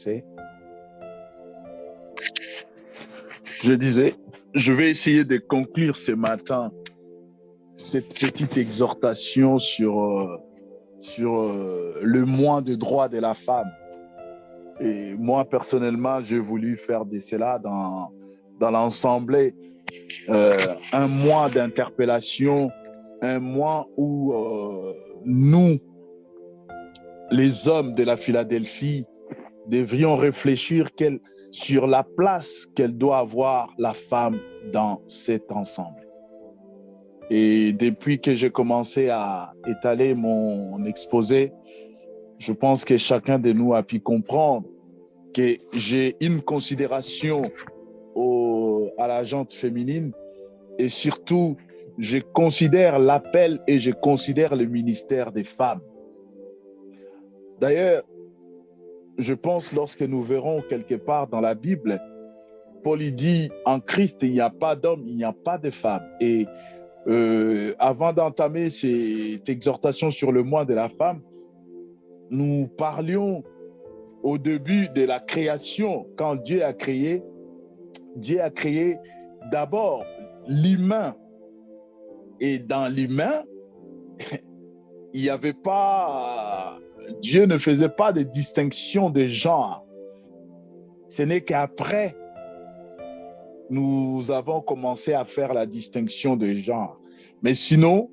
commencer. Je disais, je vais essayer de conclure ce matin cette petite exhortation sur le mois de droit de la femme. Et moi, personnellement, j'ai voulu faire de cela dans l'Assemblée un mois d'interpellation, un mois où nous, les hommes de la Philadelphie, devrions réfléchir sur la place qu'elle doit avoir la femme dans cet ensemble. Et depuis que j'ai commencé à étaler mon exposé, je pense que chacun de nous a pu comprendre que j'ai une considération à la gente féminine et surtout, je considère l'appel et je considère le ministère des femmes. D'ailleurs, je pense lorsque nous verrons quelque part dans la Bible, Paul dit en Christ, il n'y a pas d'homme, il n'y a pas de femme. Et avant d'entamer cette exhortation sur le mois de la femme, nous parlions au début de la création. Quand Dieu a créé d'abord l'humain. Et dans l'humain, il n'y avait pas... Dieu ne faisait pas de distinction de genre. Ce n'est qu'après, nous avons commencé à faire la distinction de genre. Mais sinon,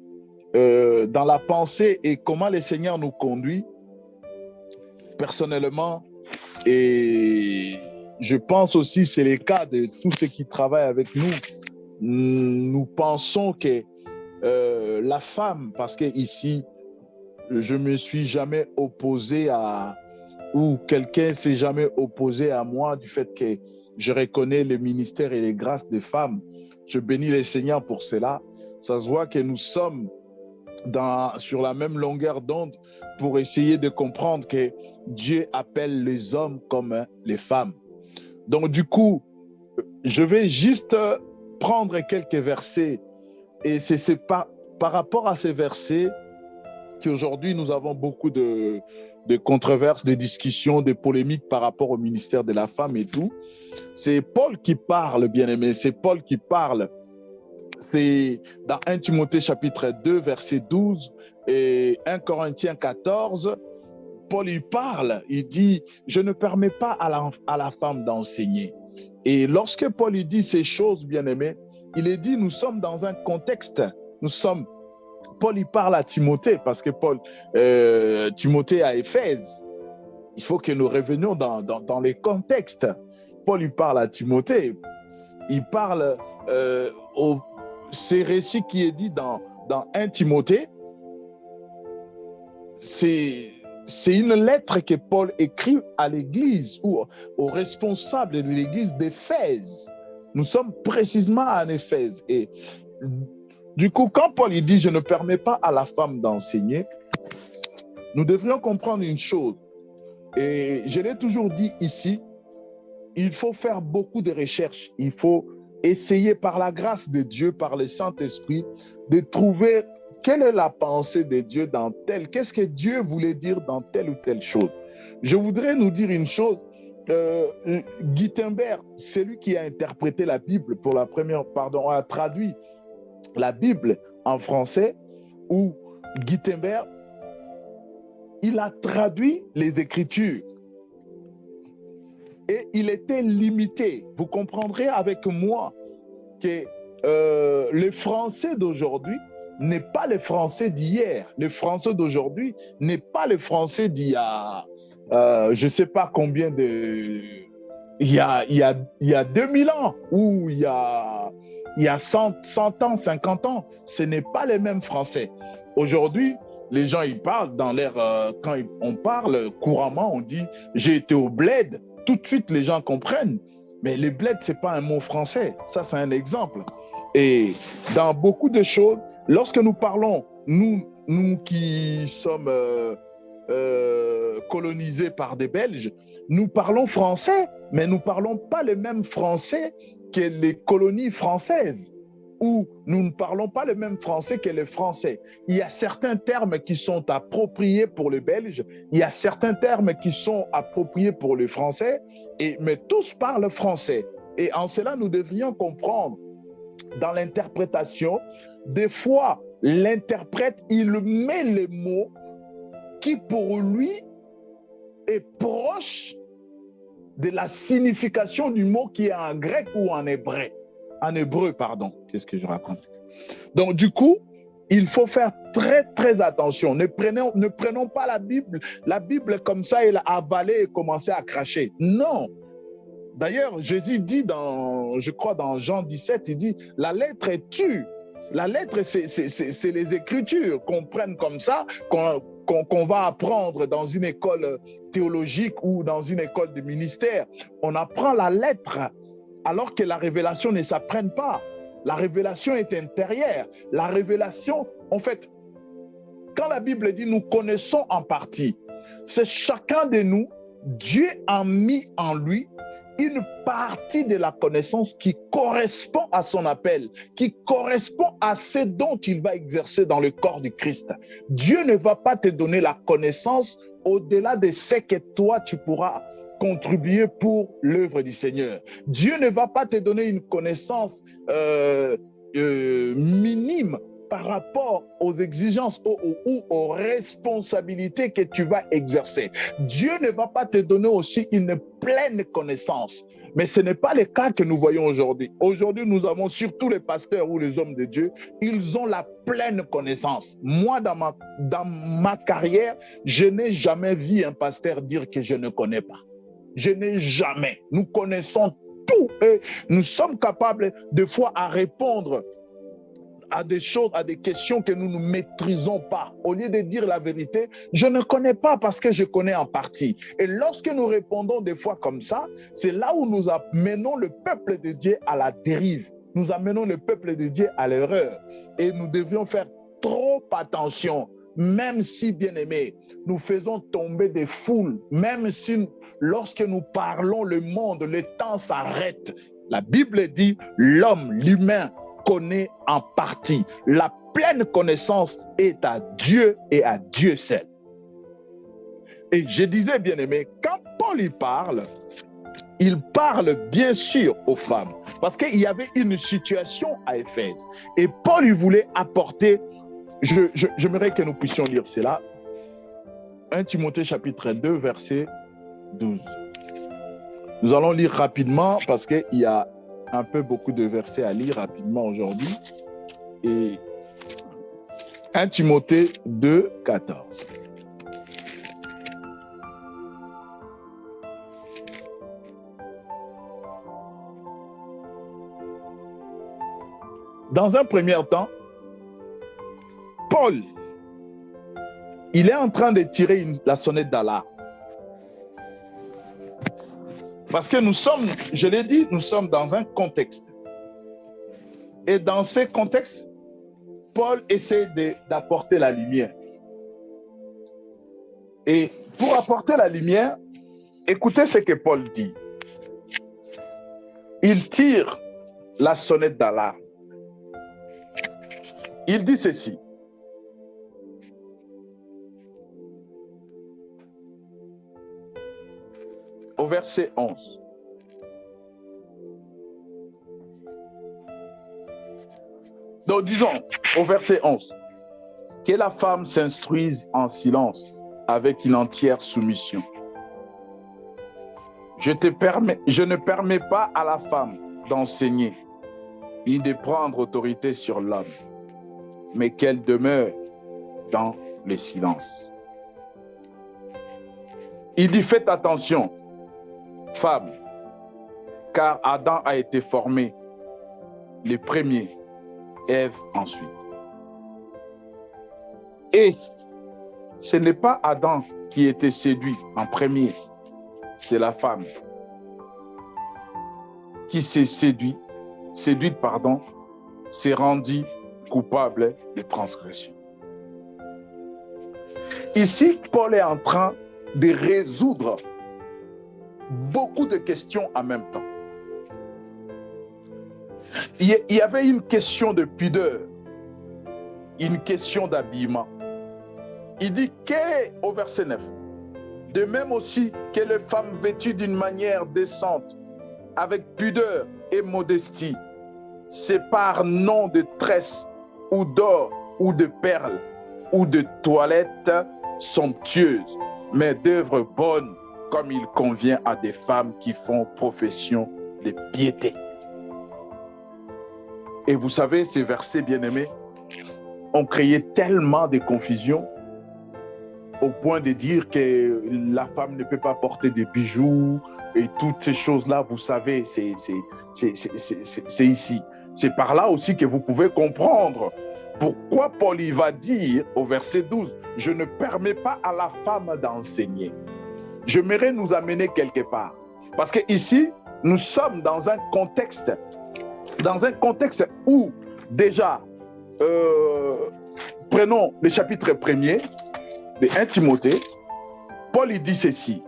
dans la pensée et comment le Seigneur nous conduit, personnellement, et je pense aussi, c'est le cas de tous ceux qui travaillent avec nous, nous pensons que la femme, parce que ici, je ne me suis jamais opposé ou quelqu'un ne s'est jamais opposé à moi du fait que je reconnais le ministère et les grâces des femmes. Je bénis le Seigneur pour cela. Ça se voit que nous sommes sur la même longueur d'onde pour essayer de comprendre que Dieu appelle les hommes comme les femmes. Donc du coup, je vais juste prendre quelques versets et c'est par rapport à ces versets qu'aujourd'hui nous avons beaucoup de controverses, de discussions, de polémiques par rapport au ministère de la femme et tout. C'est Paul qui parle, bien-aimé, c'est Paul qui parle. C'est dans 1 Timothée chapitre 2, verset 12 et 1 Corinthiens 14, Paul il parle, il dit « Je ne permets pas à la femme d'enseigner ». Et lorsque Paul il dit ces choses, bien-aimés, il est dit nous sommes dans un contexte, Paul il parle à Timothée parce que Timothée à Éphèse. Il faut que nous revenions dans les contextes. Paul il parle à Timothée, il parle ces récits qui est dit dans 1 Timothée, c'est une lettre que Paul écrit à l'église ou aux responsables de l'église d'Éphèse. Nous sommes précisément en Éphèse. Et du coup, quand Paul il dit « Je ne permets pas à la femme d'enseigner », nous devrions comprendre une chose. Et je l'ai toujours dit ici, il faut faire beaucoup de recherches. Il faut essayer par la grâce de Dieu, par le Saint-Esprit, de trouver quelle est la pensée de Dieu dans qu'est-ce que Dieu voulait dire dans telle ou telle chose. Je voudrais nous dire une chose. Gutenberg, celui qui a interprété la Bible pour la première, a traduit la Bible en français, où Gutenberg, il a traduit les Écritures. Et il était limité. Vous comprendrez avec moi que le français d'aujourd'hui n'est pas le français d'hier. Le français d'aujourd'hui n'est pas le français d'il y a, je ne sais pas combien de... Il y a 2000 ans ou il y a 100 ans, 50 ans. Ce n'est pas le même français. Aujourd'hui, les gens, ils parlent dans l'air... quand on parle couramment, on dit « j'ai été au bled ». Tout de suite, les gens comprennent. Mais le bled, ce n'est pas un mot français. Ça, c'est un exemple. Et dans beaucoup de choses, lorsque nous parlons, nous qui sommes colonisés par des Belges, nous parlons français, mais nous ne parlons pas le même français que les colonies françaises. où nous ne parlons pas le même français que les Français. Il y a certains termes qui sont appropriés pour le Belge, il y a certains termes qui sont appropriés pour le Français, mais tous parlent français. Et en cela, nous devrions comprendre, dans l'interprétation, des fois, l'interprète, il met les mots qui, pour lui, est proche de la signification du mot qui est en grec ou en hébreu. En hébreu, pardon. Qu'est-ce que je raconte? Donc, du coup, il faut faire très, très attention. Ne prenons pas la Bible comme ça et la avaler et commencer à cracher. Non. D'ailleurs, Jésus dit je crois dans Jean 17, il dit, la lettre est tue. La lettre, c'est les Écritures qu'on prenne comme ça, qu'on va apprendre dans une école théologique ou dans une école de ministère. On apprend la lettre alors que la révélation ne s'apprenne pas. La révélation est intérieure. La révélation, en fait, quand la Bible dit nous connaissons en partie, c'est chacun de nous, Dieu a mis en lui une partie de la connaissance qui correspond à son appel, qui correspond à ce dont il va exercer dans le corps du Christ. Dieu ne va pas te donner la connaissance au-delà de ce que toi tu pourras contribuer pour l'œuvre du Seigneur. Dieu ne va pas te donner une connaissance minime par rapport aux exigences ou aux responsabilités que tu vas exercer. Dieu ne va pas te donner aussi une pleine connaissance. Mais ce n'est pas le cas que nous voyons aujourd'hui. Aujourd'hui, nous avons surtout les pasteurs ou les hommes de Dieu, ils ont la pleine connaissance. Moi, dans ma carrière, je n'ai jamais vu un pasteur dire que je ne connais pas. Je n'ai jamais. Nous connaissons tout et nous sommes capables de fois à répondre à des choses, à des questions que nous ne maîtrisons pas. Au lieu de dire la vérité, je ne connais pas parce que je connais en partie. Et lorsque nous répondons des fois comme ça, c'est là où nous amenons le peuple de Dieu à la dérive. Nous amenons le peuple de Dieu à l'erreur. Et nous devions faire trop attention, même si, bien aimé, nous faisons tomber des foules, même si lorsque nous parlons le monde, le temps s'arrête. La Bible dit, l'homme, l'humain, connaît en partie. La pleine connaissance est à Dieu et à Dieu seul. Et je disais, bien aimé, quand Paul il parle bien sûr aux femmes, parce qu'il y avait une situation à Éphèse. Et Paul, il voulait apporter, j'aimerais que nous puissions lire cela, 1 Timothée chapitre 2, verset 12. Nous allons lire rapidement parce qu'il y a un peu beaucoup de versets à lire rapidement aujourd'hui. Et 1 Timothée 2, 14. Dans un premier temps, Paul, il est en train de tirer la sonnette d'alarme. Parce que nous sommes, je l'ai dit, nous sommes dans un contexte. Et dans ce contexte, Paul essaie d'apporter la lumière. Et pour apporter la lumière, écoutez ce que Paul dit. Il tire la sonnette d'alarme. Il dit ceci. Au verset 11. Donc, disons, au verset 11, que la femme s'instruise en silence avec une entière soumission. Je ne permets pas à la femme d'enseigner ni de prendre autorité sur l'homme, mais qu'elle demeure dans le silence. Il dit, faites attention, femmes, car Adam a été formé le premier, Ève ensuite. Et ce n'est pas Adam qui était séduit en premier, c'est la femme qui s'est séduite, s'est rendue coupable de transgression. Ici, Paul est en train de résoudre beaucoup de questions en même temps. il y avait une question de pudeur, une question d'habillement. Il dit qu'au verset 9, de même aussi que les femmes vêtues d'une manière décente, avec pudeur et modestie, c'est par nom de tresse ou d'or ou de perles ou de toilettes somptueuses, mais d'œuvres bonnes comme il convient à des femmes qui font profession de piété. Et vous savez, ces versets bien-aimés ont créé tellement de confusion au point de dire que la femme ne peut pas porter des bijoux et toutes ces choses-là, vous savez, c'est ici. C'est par là aussi que vous pouvez comprendre pourquoi Paul y va dire au verset 12, « Je ne permets pas à la femme d'enseigner ». J'aimerais nous amener quelque part. Parce qu'ici, nous sommes dans un contexte où déjà, prenons le chapitre 1er de 1 Timothée, Paul il dit ceci.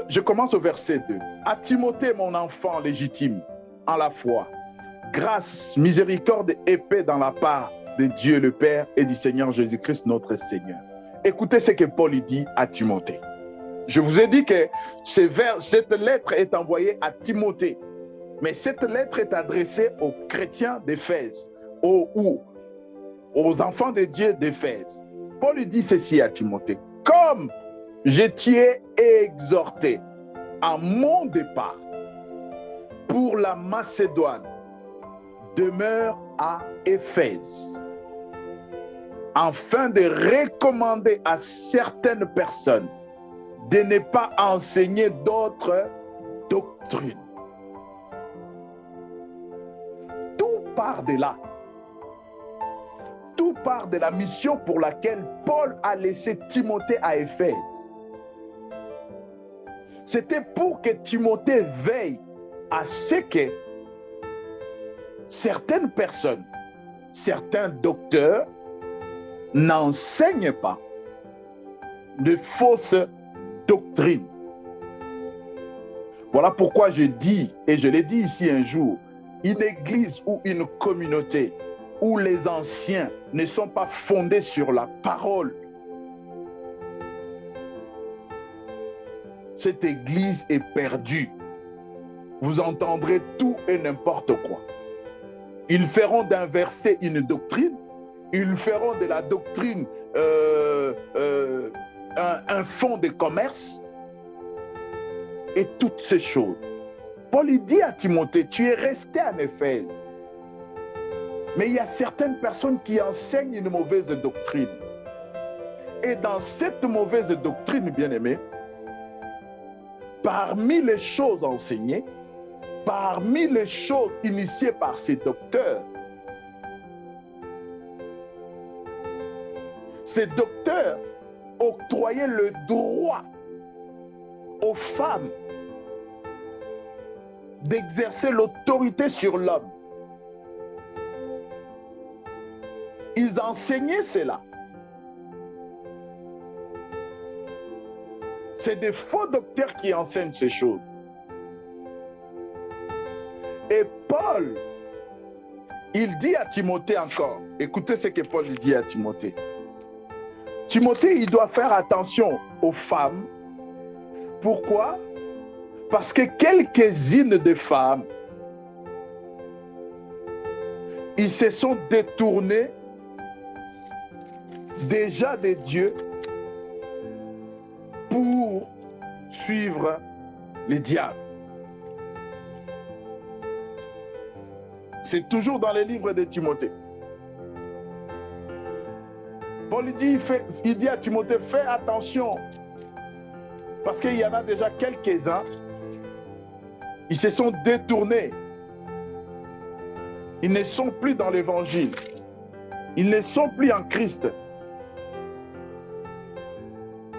Je commence au verset 2. « À Timothée, mon enfant légitime, en la foi, grâce, miséricorde et paix dans la part de Dieu le Père et du Seigneur Jésus-Christ notre Seigneur. » Écoutez ce que Paul dit à Timothée. Je vous ai dit que cette lettre est envoyée à Timothée, mais cette lettre est adressée aux chrétiens d'Éphèse, aux enfants de Dieu d'Éphèse. Paul dit ceci à Timothée, « Comme je t'y ai exhorté à mon départ pour la Macédoine, demeure à Éphèse, afin de recommander à certaines personnes de ne pas enseigner d'autres doctrines. » Tout part de là. Tout part de la mission pour laquelle Paul a laissé Timothée à Éphèse. C'était pour que Timothée veille à ce que certaines personnes, certains docteurs n'enseignent pas de fausses doctrines. Voilà pourquoi je dis, et je l'ai dit ici un jour, une église ou une communauté où les anciens ne sont pas fondés sur la parole, cette église est perdue. Vous entendrez tout et n'importe quoi. Ils feront d'un verset une doctrine, ils feront de la doctrine un fonds de commerce et toutes ces choses. Paul dit à Timothée, tu es resté en Éphèse, mais il y a certaines personnes qui enseignent une mauvaise doctrine. Et dans cette mauvaise doctrine, bien-aimé, parmi les choses enseignées, parmi les choses initiées par ces docteurs octroyaient le droit aux femmes d'exercer l'autorité sur l'homme. Ils enseignaient cela. C'est des faux docteurs qui enseignent ces choses. Et Paul, il dit à Timothée encore, écoutez ce que Paul dit à Timothée. Timothée, il doit faire attention aux femmes. Pourquoi? Parce que quelques-unes des femmes, ils se sont détournés déjà de Dieu pour suivre les diables. C'est toujours dans les livres de Timothée. Paul il dit à Timothée, fais attention. Parce qu'il y en a déjà quelques-uns, ils se sont détournés. Ils ne sont plus dans l'évangile. Ils ne sont plus en Christ.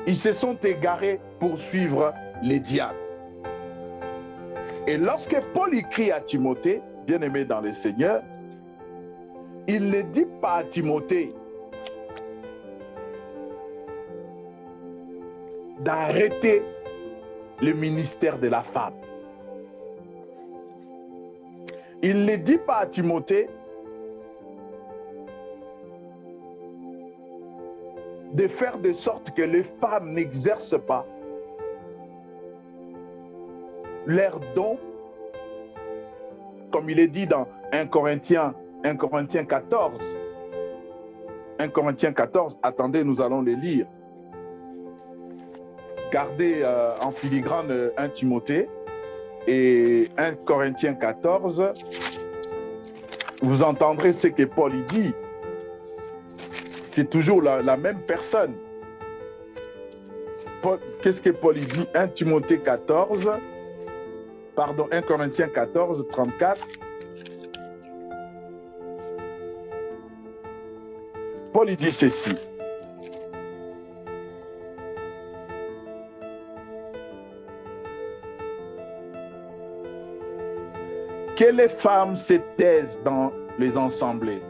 Ils se sont égarés pour suivre les diables. Et lorsque Paul écrit à Timothée, bien-aimé dans le Seigneur, il ne dit pas à Timothée d'arrêter le ministère de la femme. Il ne dit pas à Timothée de faire de sorte que les femmes n'exercent pas leur don, comme il est dit dans 1 Corinthiens 14. 1 Corinthiens 14, attendez, nous allons les lire. Gardez en filigrane 1 Timothée et 1 Corinthiens 14. Vous entendrez ce que Paul y dit. C'est toujours la même personne. Qu'est-ce que Paul y dit? 1 Timothée 14, pardon, 1 Corinthiens 14, 34. Paul y dit ceci. Que les femmes se taisent dans les assemblées,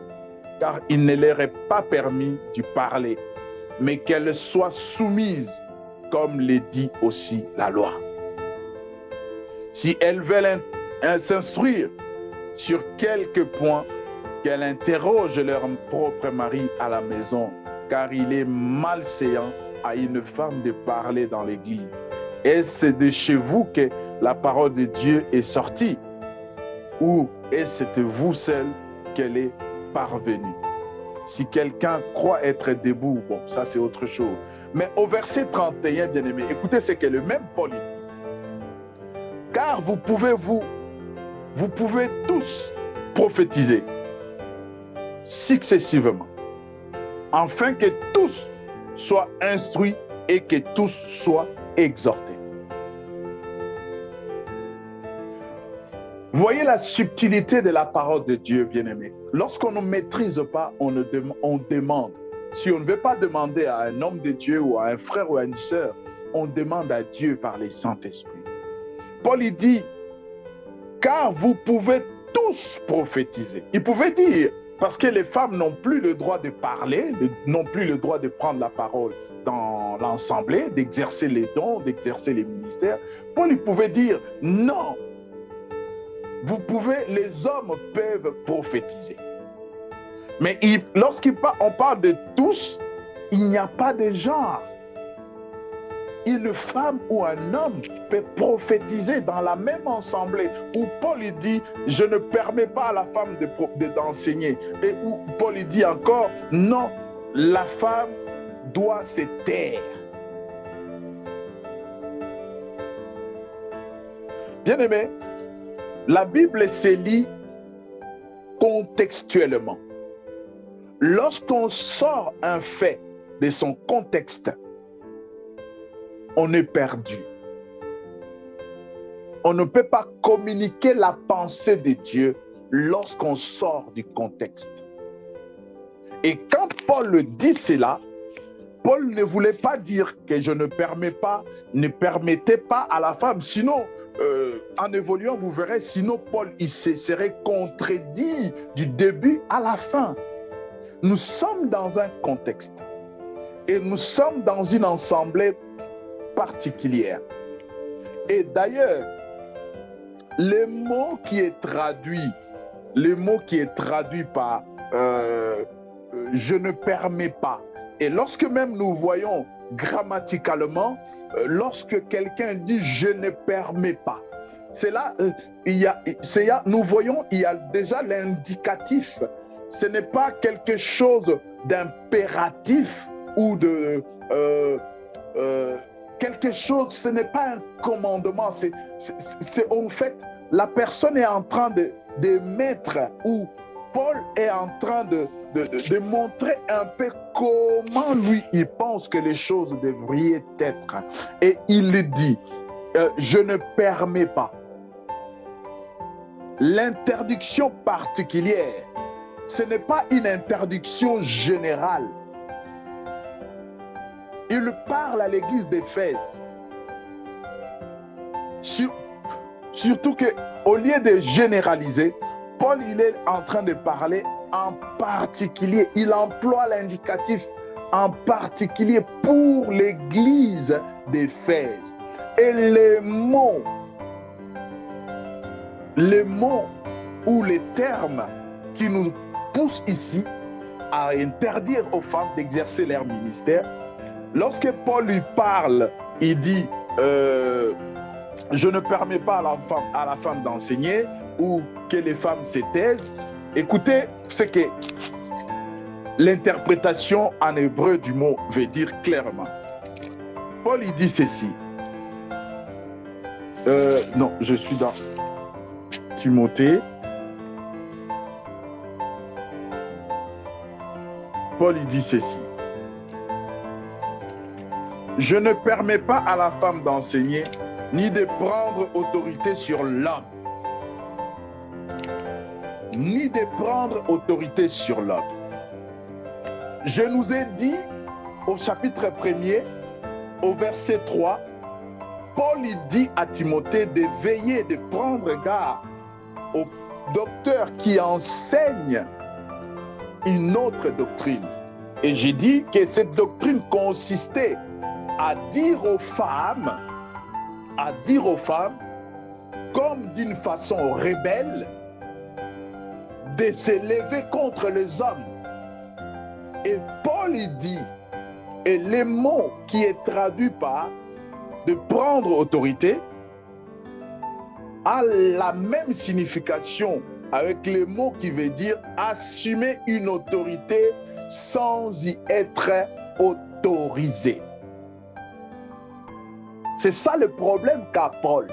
car il ne leur est pas permis de parler, mais qu'elles soient soumises, comme le dit aussi la loi. Si elles veulent s'instruire sur quelques points, qu'elles interrogent leur propre mari à la maison, car il est malséant à une femme de parler dans l'église. Est-ce de chez vous que la parole de Dieu est sortie? Ou est-ce de vous seul qu'elle est parvenue? Si quelqu'un croit être debout, bon, ça c'est autre chose. Mais au verset 31, bien aimé, écoutez ce que le même Paul dit. Car vous pouvez tous prophétiser successivement, afin que tous soient instruits et que tous soient exhortés. Voyez la subtilité de la parole de Dieu, bien-aimé. Lorsqu'on ne maîtrise pas, on demande. Si on ne veut pas demander à un homme de Dieu ou à un frère ou à une sœur, on demande à Dieu par les Saint-Esprit. Paul il dit, car vous pouvez tous prophétiser. Il pouvait dire, parce que les femmes n'ont plus le droit de parler, n'ont plus le droit de prendre la parole dans l'assemblée, d'exercer les dons, d'exercer les ministères. Paul il pouvait dire, non, les hommes peuvent prophétiser. Mais lorsqu'on parle de tous, il n'y a pas de genre. Une femme ou un homme peut prophétiser dans la même assemblée où Paul dit, je ne permets pas à la femme d'enseigner. Et où Paul dit encore, non, la femme doit se taire. Bien-aimé, la Bible se lit contextuellement. Lorsqu'on sort un fait de son contexte, on est perdu. On ne peut pas communiquer la pensée de Dieu lorsqu'on sort du contexte. Et quand Paul dit cela, Paul ne voulait pas dire que je ne permettais pas à la femme. Sinon, en évoluant, vous verrez, sinon Paul il se serait contredit du début à la fin. Nous sommes dans un contexte et nous sommes dans une assemblée particulière. Et d'ailleurs, le mot qui est traduit par je ne permets pas. Et lorsque même nous voyons grammaticalement, lorsque quelqu'un dit je ne permets pas, c'est là, nous voyons, il y a déjà l'indicatif. Ce n'est pas quelque chose d'impératif ou de quelque chose, ce n'est pas un commandement, c'est en fait, la personne est en train de mettre, ou Paul est en train de montrer un peu comment lui, il pense que les choses devraient être. Et il dit, je ne permets pas. L'interdiction particulière, ce n'est pas une interdiction générale. Il parle à l'église d'Éphèse. Surtout qu'au lieu de généraliser, Paul il est en train de parler en particulier. Il emploie l'indicatif en particulier pour l'église d'Éphèse. Et les mots ou les termes qui nous poussent ici à interdire aux femmes d'exercer leur ministère. Lorsque Paul lui parle, il dit je ne permets pas à la femme d'enseigner ou que les femmes se taisent. Écoutez, c'est que l'interprétation en hébreu du mot veut dire clairement. Paul, il dit ceci. Non, je suis dans Timothée. Paul, il dit ceci. Je ne permets pas à la femme d'enseigner, ni de prendre autorité sur l'homme. Ni de prendre autorité sur l'homme. Je nous ai dit au chapitre 1er, au verset 3, Paul il dit à Timothée de veiller, de prendre garde aux docteurs qui enseignent une autre doctrine. Et j'ai dit que cette doctrine consistait à dire aux femmes, comme d'une façon rebelle, de se lever contre les hommes. Et Paul il dit, et le mot qui est traduit par de prendre autorité a la même signification avec le mot qui veut dire assumer une autorité sans y être autorisé. C'est ça le problème qu'a Paul.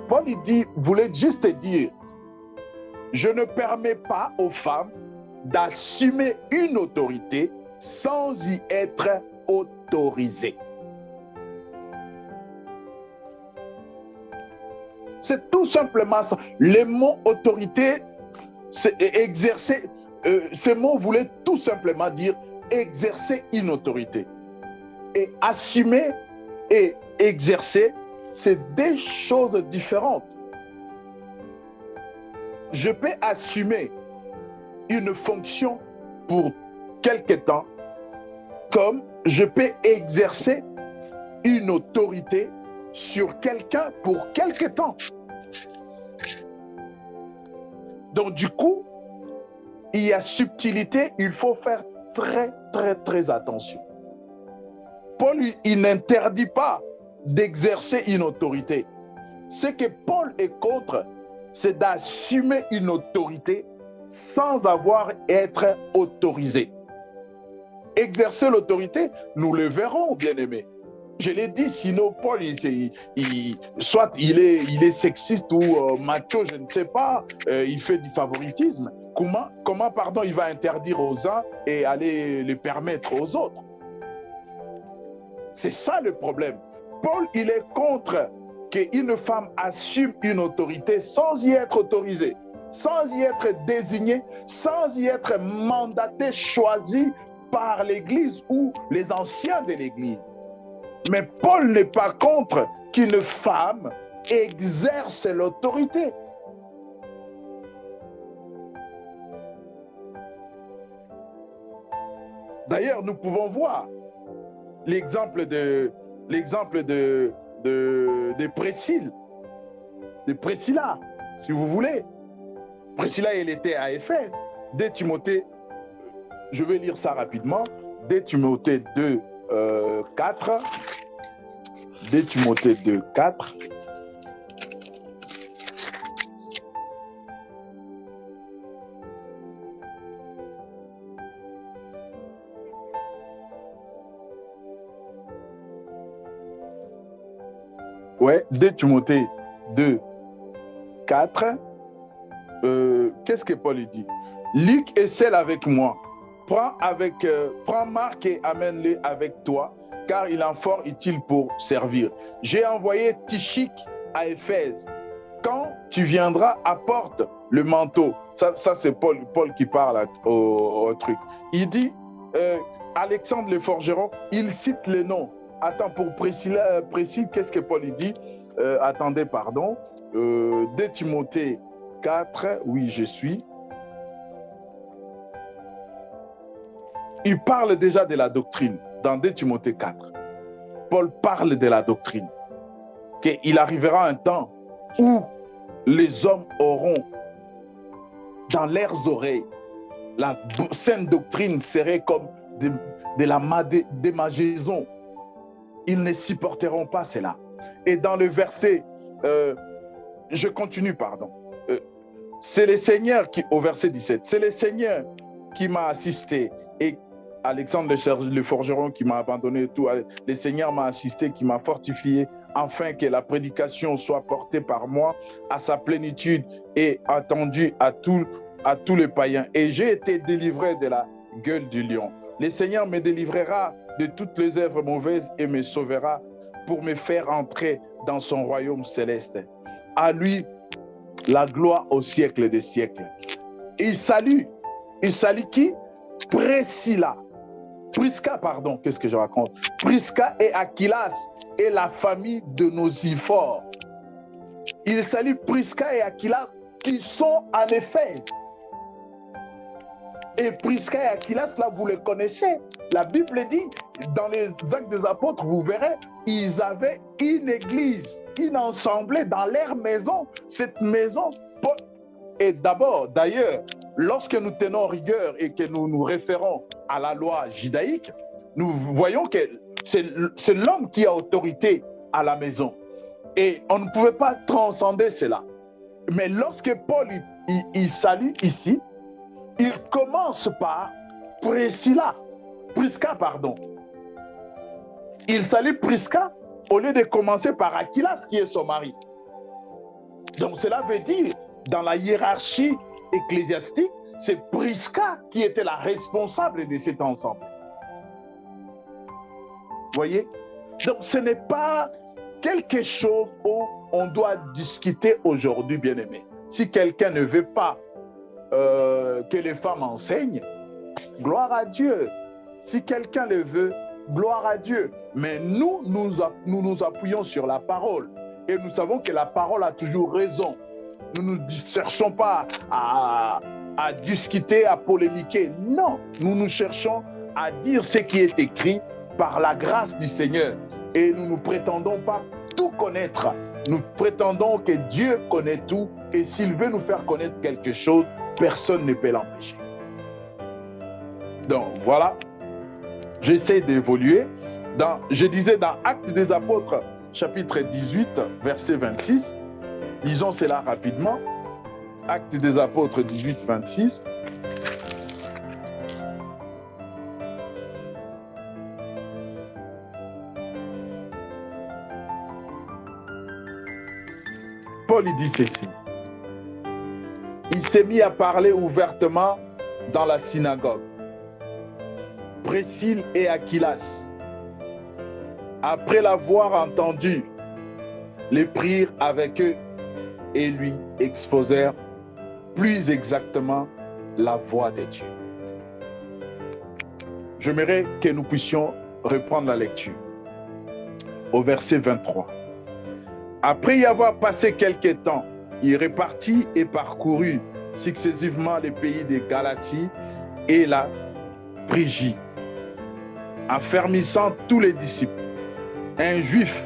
Paul il dit, voulait juste dire, je ne permets pas aux femmes d'assumer une autorité sans y être autorisé. C'est tout simplement ça. Le mot autorité, c'est exercer. Ce mot voulait tout simplement dire exercer une autorité. Et assumer et exercer, c'est deux choses différentes. Je peux assumer une fonction pour quelque temps, comme je peux exercer une autorité sur quelqu'un pour quelque temps. Donc du coup, il y a subtilité, il faut faire très attention. Paul, lui, il n'interdit pas d'exercer une autorité. Ce que Paul est contre, c'est d'assumer une autorité sans avoir à être autorisé. Exercer l'autorité, nous le verrons, bien-aimés. Je l'ai dit, sinon Paul, soit il est sexiste ou macho, je ne sais pas, il fait du favoritisme. Comment pardon, il va interdire aux uns et aller le permettre aux autres? C'est ça le problème. Paul, il est contre qu'une femme assume une autorité sans y être autorisée, sans y être désignée, sans y être mandatée, choisie par l'Église ou les anciens de l'Église. Mais Paul n'est pas contre qu'une femme exerce l'autorité. D'ailleurs, nous pouvons voir l'exemple de Priscille, de Priscilla, si vous voulez. Priscilla, elle était à Éphèse. 2 Timothée, je vais lire ça rapidement. 2 Timothée 2, 4. 2 Timothée 2, 4. Ouais, 2 Timothée 2, 4. Qu'est-ce que Paul dit? Luc est seul avec moi. Prends Marc et amène-le avec toi, car il est fort utile pour servir. J'ai envoyé Tychik à Éphèse. Quand tu viendras, apporte le manteau. Ça c'est Paul qui parle au truc. Il dit, Alexandre le forgeron, il cite les noms. Attends, pour Priscille, qu'est-ce que Paul dit? Attendez, pardon. 2 Timothée 4, oui, je suis. Il parle déjà de la doctrine dans 2 Timothée 4. Paul parle de la doctrine. Qu'il arrivera un temps où les hommes auront dans leurs oreilles la sainte doctrine serait comme de la démagogie. Ils ne supporteront pas cela. Et dans le verset, je continue, pardon. C'est le Seigneur qui, au verset 17, c'est le Seigneur qui m'a assisté. Et Alexandre le forgeron qui m'a abandonné et tout, le Seigneur m'a assisté, qui m'a fortifié, afin que la prédication soit portée par moi à sa plénitude et attendue à tous les païens. Et j'ai été délivré de la gueule du lion. Le Seigneur me délivrera de toutes les œuvres mauvaises et me sauvera pour me faire entrer dans son royaume céleste. À lui, la gloire au siècle des siècles. Il salue qui? Prisca, pardon, qu'est-ce que je raconte? Prisca et Aquilas et la famille de nos Iphores. Il salue Prisca et Aquilas qui sont en Éphèse. Et Prisca et Aquilas, là, vous les connaissez. La Bible dit, dans les Actes des Apôtres, vous verrez, ils avaient une église, une assemblée dans leur maison. Cette maison, et d'abord, d'ailleurs, lorsque nous tenons rigueur et que nous nous référons à la loi judaïque, nous voyons que c'est l'homme qui a autorité à la maison. Et on ne pouvait pas transcender cela. Mais lorsque Paul il salue ici, il commence par Prisca, pardon. Il salue Prisca au lieu de commencer par Aquilas, qui est son mari. Donc cela veut dire, dans la hiérarchie ecclésiastique, c'est Prisca qui était la responsable de cet ensemble. Voyez? Donc ce n'est pas quelque chose où on doit discuter aujourd'hui, bien-aimé. Si quelqu'un ne veut pas que les femmes enseignent, gloire à Dieu. Si quelqu'un le veut, gloire à Dieu. Mais nous nous appuyons sur la parole. Et nous savons que la parole a toujours raison. Nous ne cherchons pas à discuter, à polémiquer. Non, nous cherchons à dire ce qui est écrit par la grâce du Seigneur. Et nous ne prétendons pas tout connaître. Nous prétendons que Dieu connaît tout. Et s'il veut nous faire connaître quelque chose, personne ne peut l'empêcher. Donc voilà, j'essaie d'évoluer. Je disais dans Actes des Apôtres, chapitre 18, verset 26. Lisons cela rapidement. Actes des Apôtres 18, 26. Paul dit ceci. Il s'est mis à parler ouvertement dans la synagogue. Priscille et Aquilas, après l'avoir entendu, les prirent avec eux et lui exposèrent plus exactement la voix de Dieu. J'aimerais que nous puissions reprendre la lecture au verset 23. Après y avoir passé quelque temps, il repartit et parcourut successivement les pays de Galatie et la Phrygie, affermissant tous les disciples. Un juif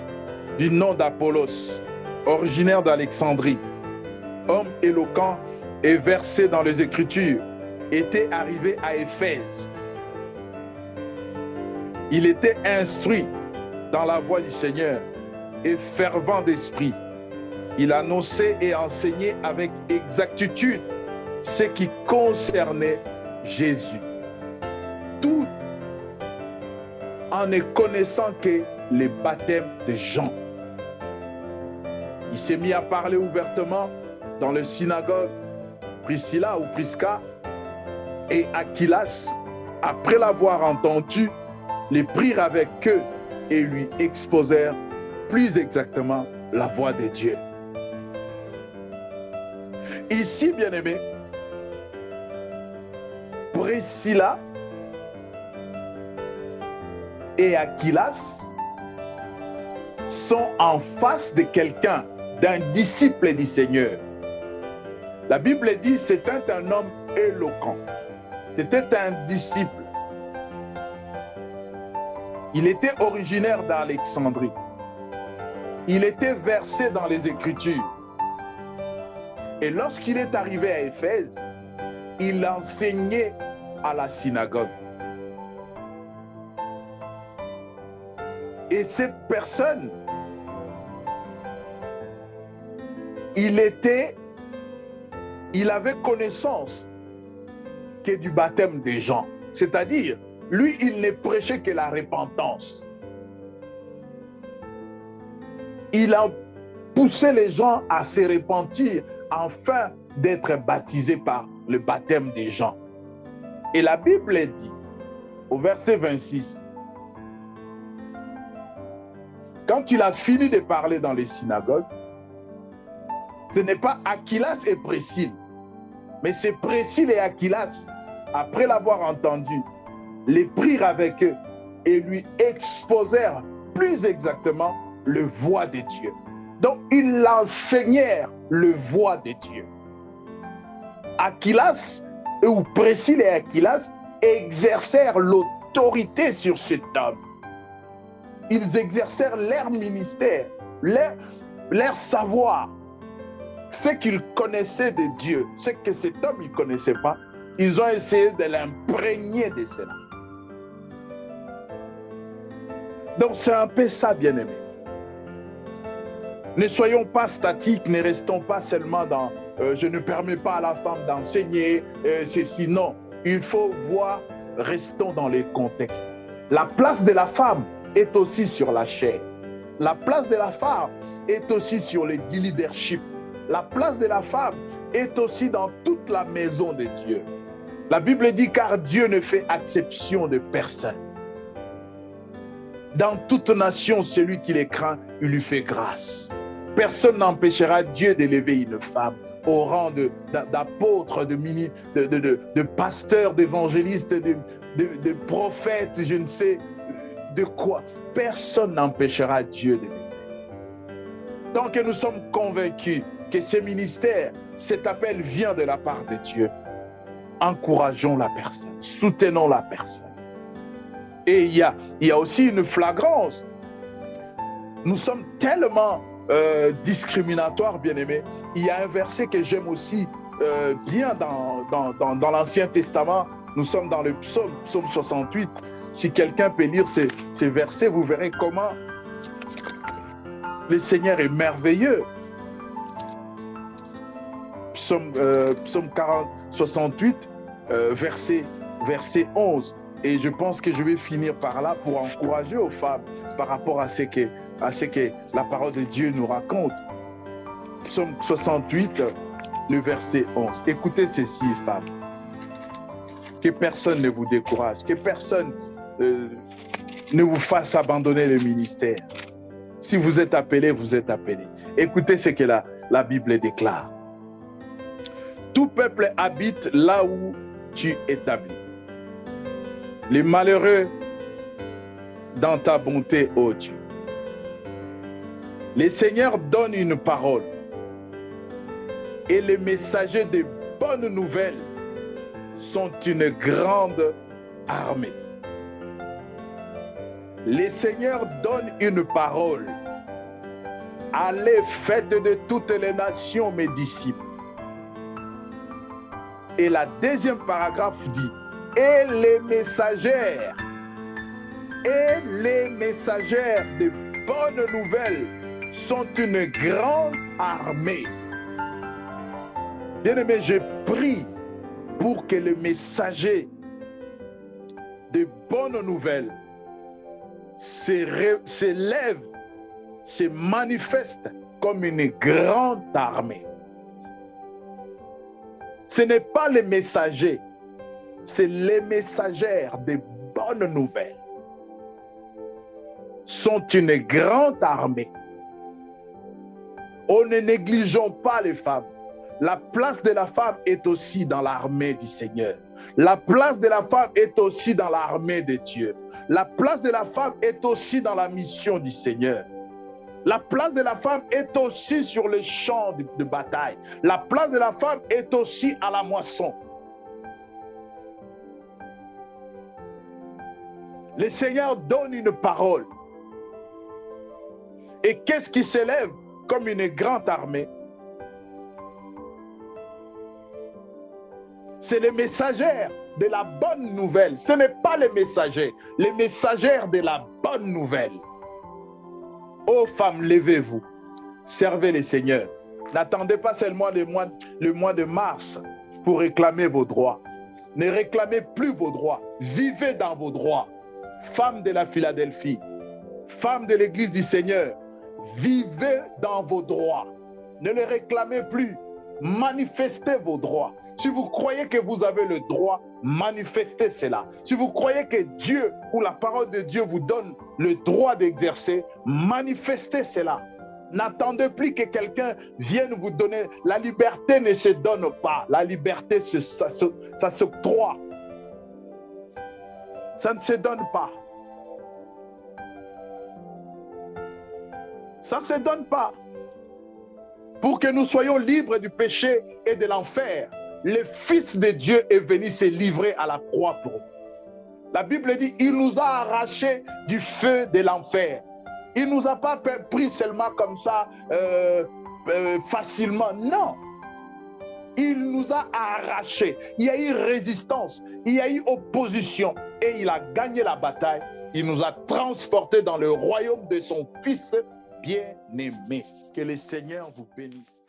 du nom d'Apollos, originaire d'Alexandrie, homme éloquent et versé dans les Écritures, était arrivé à Éphèse. Il était instruit dans la voie du Seigneur et fervent d'esprit. Il annonçait et enseignait avec exactitude ce qui concernait Jésus, tout en ne connaissant que les baptêmes de Jean. Il s'est mis à parler ouvertement dans le synagogue. Priscilla ou Prisca et Aquilas, après l'avoir entendu, les prirent avec eux et lui exposèrent plus exactement la voix de Dieu. Ici, bien-aimés, Priscilla et Aquilas sont en face de quelqu'un, d'un disciple du Seigneur. La Bible dit c'était un homme éloquent. C'était un disciple. Il était originaire d'Alexandrie. Il était versé dans les Écritures. Et lorsqu'il est arrivé à Éphèse, il enseignait à la synagogue. Et cette personne, il avait connaissance que du baptême des gens. C'est-à-dire, lui, il ne prêchait que la repentance. Il a poussé les gens à se repentir afin d'être baptisés par le baptême des gens. Et la Bible dit, au verset 26, quand il a fini de parler dans les synagogues, ce n'est pas Aquilas et Priscille, mais c'est Priscille et Aquilas, après l'avoir entendu, les prirent avec eux et lui exposèrent plus exactement le voie de Dieu. Donc, ils enseignèrent le voie de Dieu. Aquilas, ou Priscille et Aquilas, exercèrent l'autorité sur cet homme. Ils exercèrent leur ministère, leur savoir, ce qu'ils connaissaient de Dieu, ce que cet homme ne connaissait pas. Ils ont essayé de l'imprégner de cela. Donc c'est un peu ça, bien-aimé. Ne soyons pas statiques, ne restons pas seulement dans je ne permets pas à la femme d'enseigner ceci. Non, il faut voir, restons dans les contextes. La place de la femme est aussi sur la chair. La place de la femme est aussi sur le leadership. La place de la femme est aussi dans toute la maison de Dieu. La Bible dit car Dieu ne fait exception de personne. Dans toute nation, celui qui les craint, il lui fait grâce. Personne n'empêchera Dieu d'élever une femme au rang d'apôtre, de pasteur, d'évangéliste, de prophète, je ne sais de quoi. Personne n'empêchera Dieu d'élever. Tant que nous sommes convaincus que ce ministère, cet appel vient de la part de Dieu, encourageons la personne, soutenons la personne. Et il y a aussi une flagrance. Nous sommes tellement discriminatoires, bien-aimés. Il y a un verset que j'aime aussi bien dans l'Ancien Testament. Nous sommes dans le psaume 68. Si quelqu'un peut lire ces versets, vous verrez comment le Seigneur est merveilleux. Psaume 68, verset 11. Et je pense que je vais finir par là pour encourager aux femmes par rapport à ce que la parole de Dieu nous raconte. Psaume 68, le verset 11. Écoutez ceci, femmes. Que personne ne vous décourage, que personne ne vous fasse abandonner le ministère. Si vous êtes appelés, vous êtes appelés. Écoutez ce que la Bible déclare. Tout peuple habite là où tu établis. Les malheureux dans ta bonté, ô Dieu. Les seigneurs donnent une parole et les messagers de bonnes nouvelles sont une grande armée. Les seigneurs donnent une parole. Allez, faites de toutes les nations mes disciples. Et la deuxième paragraphe dit, et les messagères de bonnes nouvelles sont une grande armée. Bien-aimé, je prie pour que les messagers de bonnes nouvelles s'élèvent, se manifestent comme une grande armée. Ce n'est pas les messagers, c'est les messagères de bonnes nouvelles. Sont une grande armée. On ne négligeons pas les femmes. La place de la femme est aussi dans l'armée du Seigneur. La place de la femme est aussi dans l'armée de Dieu. La place de la femme est aussi dans la mission du Seigneur. La place de la femme est aussi sur les champs de bataille. La place de la femme est aussi à la moisson. Le Seigneur donne une parole. Et qu'est-ce qui s'élève comme une grande armée? C'est les messagères de la bonne nouvelle. Ce n'est pas les messagers, les messagères de la bonne nouvelle. Ô femmes, levez-vous, servez les seigneurs. N'attendez pas seulement le mois de mars pour réclamer vos droits. Ne réclamez plus vos droits. Vivez dans vos droits. Femmes de la Philadelphie, femmes de l'Église du Seigneur, vivez dans vos droits. Ne les réclamez plus. Manifestez vos droits. Si vous croyez que vous avez le droit, manifestez cela. Si vous croyez que Dieu ou la parole de Dieu vous donne le droit d'exercer, manifestez cela. N'attendez plus que quelqu'un vienne vous donner. La liberté ne se donne pas. La liberté, ça s'octroie. Ça ne se donne pas. Ça ne se donne pas. Pour que nous soyons libres du péché et de l'enfer, le Fils de Dieu est venu se livrer à la croix pour nous. La Bible dit, il nous a arrachés du feu de l'enfer. Il ne nous a pas pris seulement comme ça, facilement. Non. Il nous a arrachés. Il y a eu résistance, il y a eu opposition et il a gagné la bataille. Il nous a transportés dans le royaume de son Fils bien-aimé. Que le Seigneur vous bénisse.